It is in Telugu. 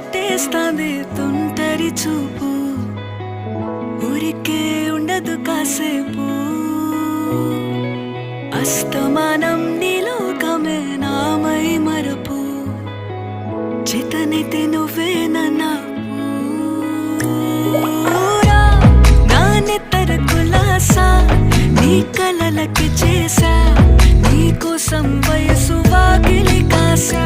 చుట్టేస్తాంది తుంటరి చూపు, ఊరికే ఉండదు కాసేపు. అస్తమానం నీలోకమే నామై మరపు, చేతనైతే నువ్వే నా నెత్తర కులాసా, నీ కలలకి చేసా, నీ కోసం వయసు వాకిలి కాసా.